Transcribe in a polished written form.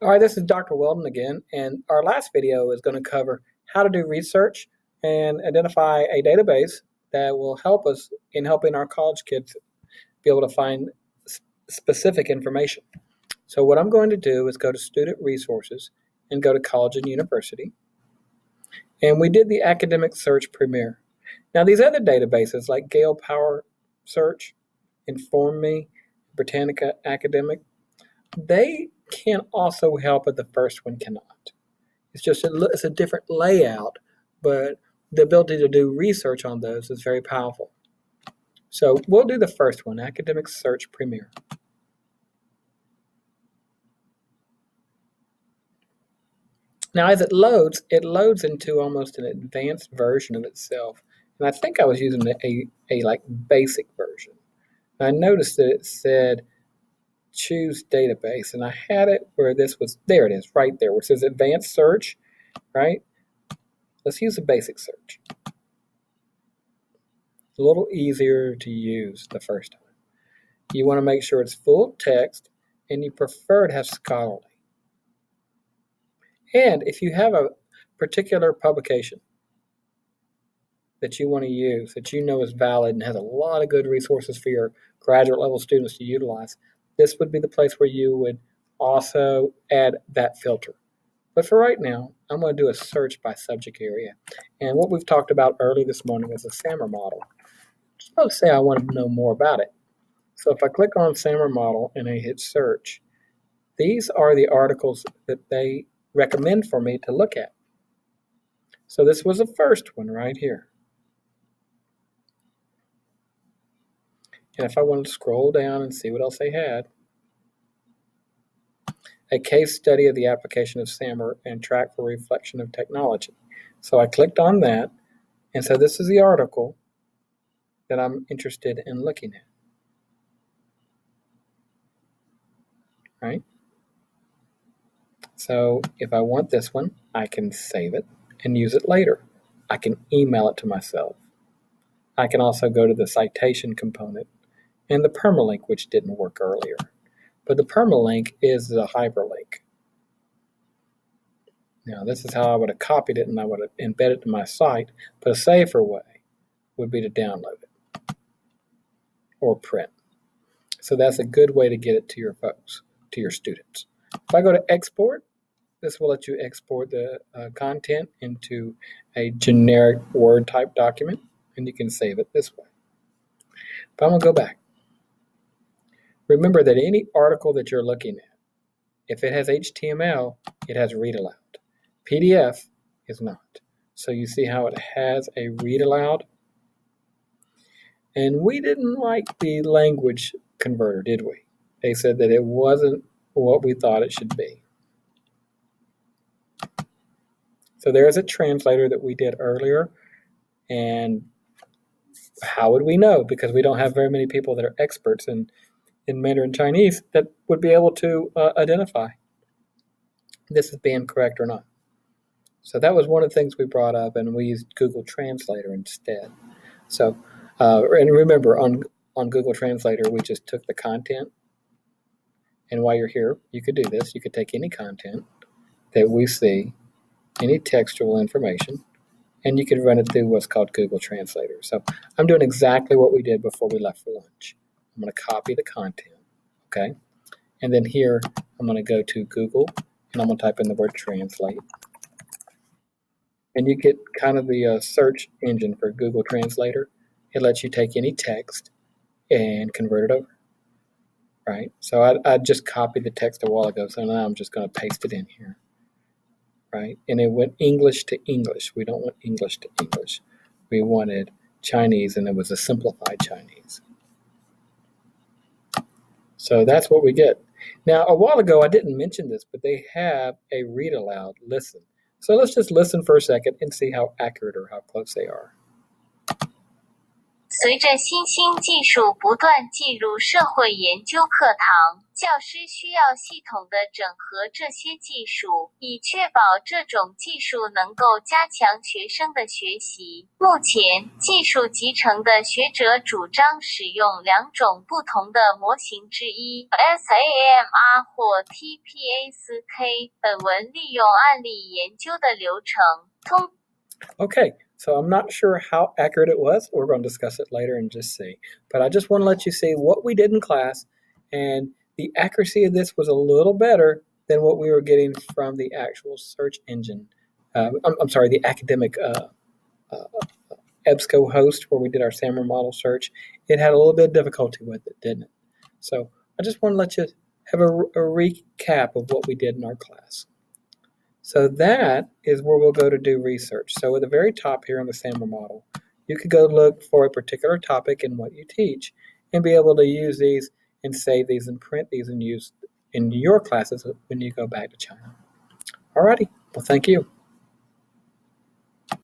All right, this is Dr. Weldon again, and our last video is going to cover how to do research and identify a database that will help us in helping our college kids be able to find specific information. So what I'm going to do is go to Student Resources and go to College and University. And we did the Academic Search Premier. Now these other databases like Gale Power Search, Inform Me, Britannica Academic, they can also help, but the first one cannot. It's a different layout, but the ability to do research on those is very powerful. So we'll do the first one, Academic Search Premier. Now as it loads into almost an advanced version of itself. And I think I was using a like basic version. And I noticed that it said choose database, and I had it where this was, there it is, right there, where it says advanced search, right? Let's use a basic search. A little easier to use the first time. You want to make sure it's full text, and you prefer to have scholarly. And if you have a particular publication that you want to use, that you know is valid and has a lot of good resources for your graduate level students to utilize, this would be the place where you would also add that filter. But for right now, I'm going to do a search by subject area. And what we've talked about early this morning is the SAMR model. Suppose say I want to know more about it. So if I click on SAMR model and I hit search, these are the articles that they recommend for me to look at. So this was the first one right here. And if I wanted to scroll down and see what else they had, a case study of the application of SAMR and track for reflection of technology. So I clicked on that, and so this is the article that I'm interested in looking at. Right? So if I want this one, I can save it and use it later. I can email it to myself. I can also go to the citation component and the permalink, which didn't work earlier. But the permalink is the hyperlink. Now this is how I would have copied it and I would have embedded it to my site, but a safer way would be to download it or print. So that's a good way to get it to your folks, to your students. If I go to export, this will let you export the content into a generic Word type document, and you can save it this way. But I'm going to go back. Remember that any article that you're looking at, if it has HTML, it has read aloud. PDF is not. So you see how it has a read aloud? And we didn't like the language converter, did we? They said that it wasn't what we thought it should be. So there's a translator that we did earlier, and how would we know? Because we don't have very many people that are experts in Mandarin Chinese that would be able to identify this as being correct or not. So that was one of the things we brought up, and we used Google Translator instead. So, and remember, on Google Translator, we just took the content, and while you're here, you could do this. You could take any content that we see, any textual information, and you could run it through what's called Google Translator. So I'm doing exactly what we did before we left for lunch. I'm going to copy the content, okay? And then here, I'm going to go to Google, and I'm going to type in the word translate. And you get kind of the search engine for Google Translator. It lets you take any text and convert it over, right? So I just copied the text a while ago, so now I'm just going to paste it in here, right? And it went English to English. We don't want English to English. We wanted Chinese, and it was a simplified Chinese. So that's what we get. Now, a while ago, I didn't mention this, but they have a read aloud listen. So let's just listen for a second and see how accurate or how close they are. 随着新兴技术不断进入社会研究课堂，教师需要系统地整合这些技术，以确保这种技术能够加强学生的学习。目前，技术集成的学者主张使用两种不同的模型之一 SAMR 或 TPASK。本文利用案例研究的流程。Okay, so I'm not sure how accurate it was. We're going to discuss it later and just see. But I just want to let you see what we did in class, and the accuracy of this was a little better than what we were getting from the actual search engine. I'm sorry, the academic EBSCO host where we did our SAMR model search. It had a little bit of difficulty with it, didn't it? So I just want to let you have a recap of what we did in our class. So that is where we'll go to do research. So at the very top here on the SAMR model, you could go look for a particular topic in what you teach and be able to use these and save these and print these and use in your classes when you go back to China. Alrighty, well, thank you.